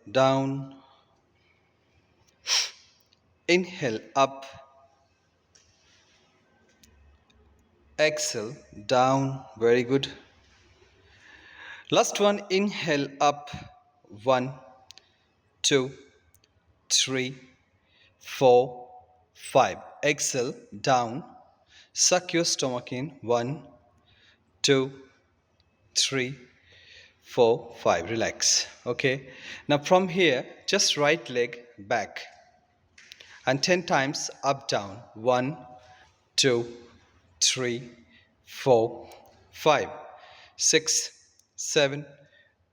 down, inhale up, exhale down, very good. Last one, inhale up, 1, 2, 3, 4, 5. Exhale down, suck your stomach in, 1, 2, 3, 4, 5. Relax. Okay, now from here just right leg back and 10 times up down, 1, 2, 3, 4, 5, 6, 7,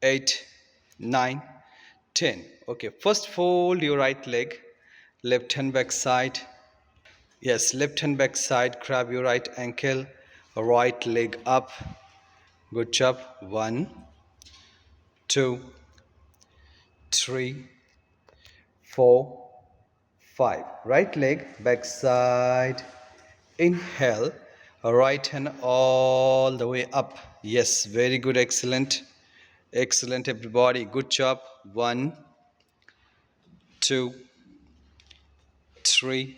8, 9, 10. Okay, first fold your right leg, left hand back side. Yes, left hand back side, grab your right ankle, right leg up. Good job. 1, 2, 3, 4, 5. Right leg back side. Inhale, right hand all the way up. Yes, very good. Excellent. Excellent, everybody. Good job. 1, 2, 3,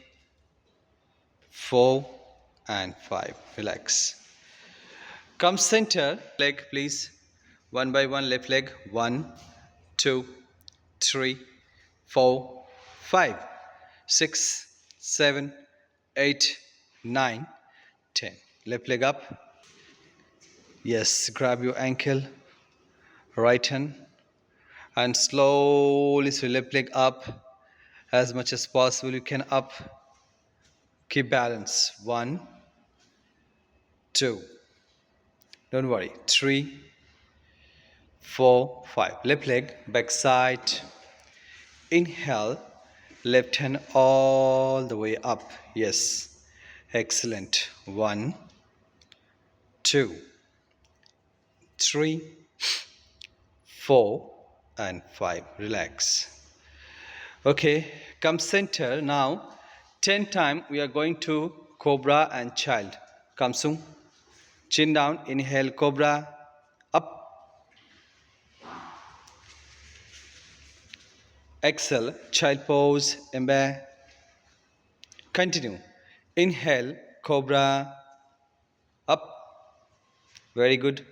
4, and 5. Relax. Come center. Leg, please. One by one, left leg. 1, 2, 3, 4, 5, 6, 7, 8, 9, 10. Left leg up. Yes, grab your ankle, right hand, and slowly so left leg up as much as possible. You can up. Keep balance. 1, 2. Don't worry. 3, 4, 5. Left leg back side. Inhale, left hand all the way up. Yes, excellent. 1, 2, 3, 4, and 5. Relax. Okay, come center. Now 10 times we are going to cobra and child. Come soon. Chin down. Inhale, cobra. Up. Exhale, child pose. Embe. Continue. Inhale, cobra. Up. Very good.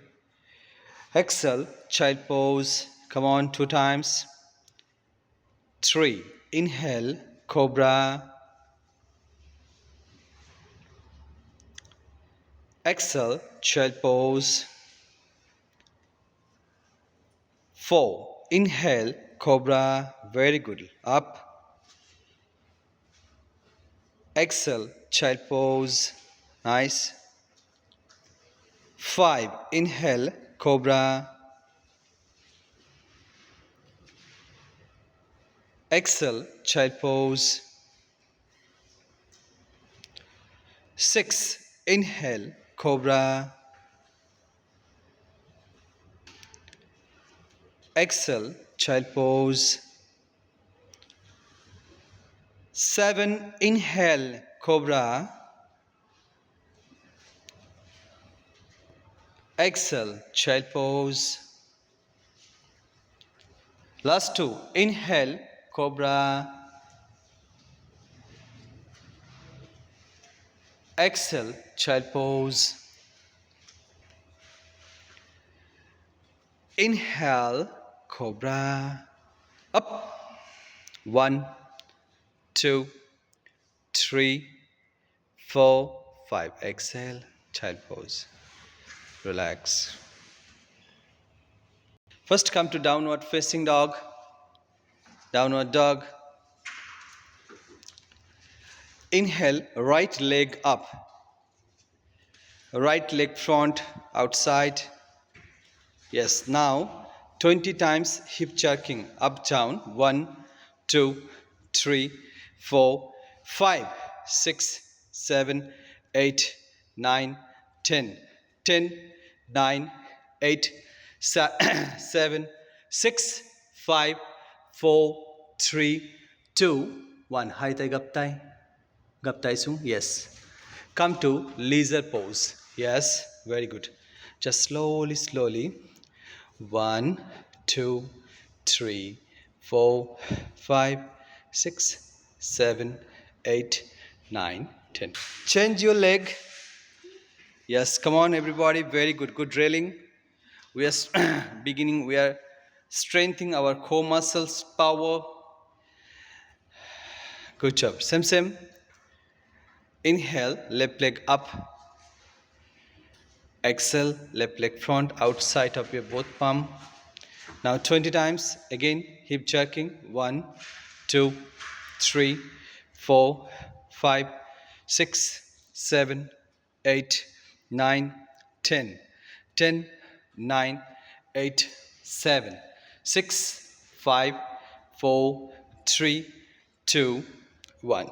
Exhale, child pose. Come on, 2 times. 3. Inhale, cobra. Exhale, child pose. 4. Inhale, cobra. Very good. Up. Exhale, child pose. Nice. 5. Inhale, cobra. Exhale, child pose. 6. Inhale, cobra. Exhale, child pose. 7. Inhale, cobra. Exhale, child pose. Last 2. Inhale, cobra. Exhale, child pose. Inhale, cobra. Up. 1, 2, 3, 4, 5. Exhale, child pose. Relax. First come to downward facing dog. Downward dog. Inhale, right leg up. Right leg front, outside. Yes, now 20 times hip jerking, up, down. 1, 2, 3, 4, 5, 6, 7, 8, 9, 10. 10, 9, 8, 7, 6, 5, 4, 3, 2, 1. Hai tay gap tay. Gap tay sung. Yes. Come to lizard pose. Yes, very good. Just slowly, slowly. 1, 2, 3, 4, 5, 6, 7, 8, 9, 10. Change your leg. Yes, come on, everybody. Very good. Good drilling. We are beginning, we are strengthening our core muscles, power. Good job. Same. Inhale, left leg up. Exhale, left leg front, outside of your both palm. Now 20 times. Again, hip jerking. 1, 2, 3, 4, 5, 6, 7, 8, 9, 10. 10, 9, 8, 7, 6, 5, 4, 3, 2, 1.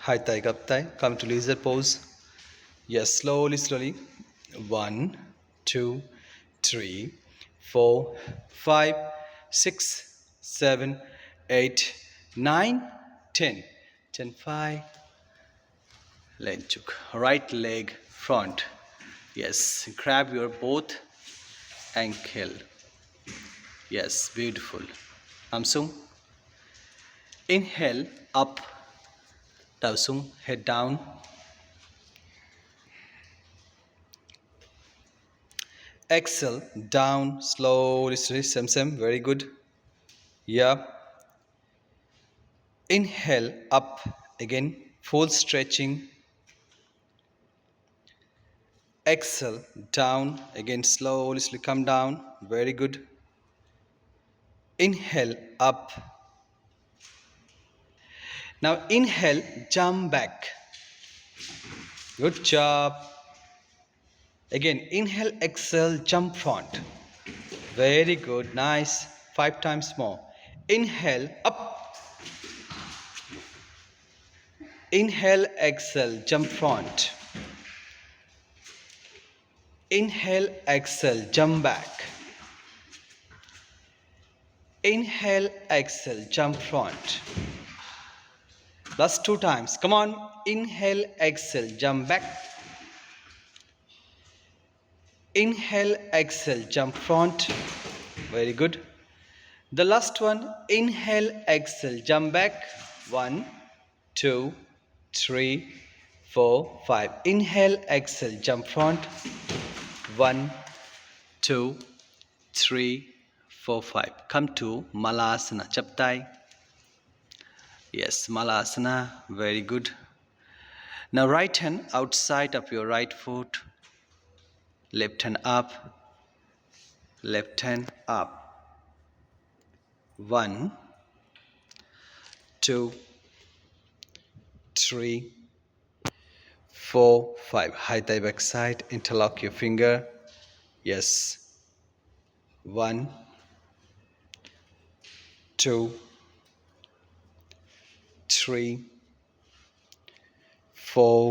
High thigh, up thigh. Come to lizard pose. Yes, slowly. 1, 2, 3, 4, 5, 6, 7, 8, 9, 10. 10, 5. Leg chook. Right leg front. Yes, grab your both ankle. Yes, beautiful. Amsung. Inhale, up. Tausung, head down. Exhale, down, slowly, same, very good. Yeah. Inhale, up, again, full stretching. Exhale, down, again, slowly come down, very good. Inhale, up. Now inhale, jump back. Good job. Again, inhale, exhale, jump front. Very good, nice. 5 times more. Inhale, up. Inhale, exhale, jump front. Inhale, exhale, jump back. Inhale, exhale, jump front. Last 2 times. Come on. Inhale, exhale, jump back. Inhale, exhale, jump front. Very good. The last one. Inhale, exhale, jump back. 1, 2, 3, 4, 5. Inhale, exhale, jump front. 1, 2, 3, 4, 5. Come to Malasana. Chaptai. Yes, Malasana. Very good. Now right hand outside of your right foot. Left hand up. Left hand up. 1, 2, 3, 4, 5. High thigh back side. Interlock your finger. Yes. 1, 2, 3, 4.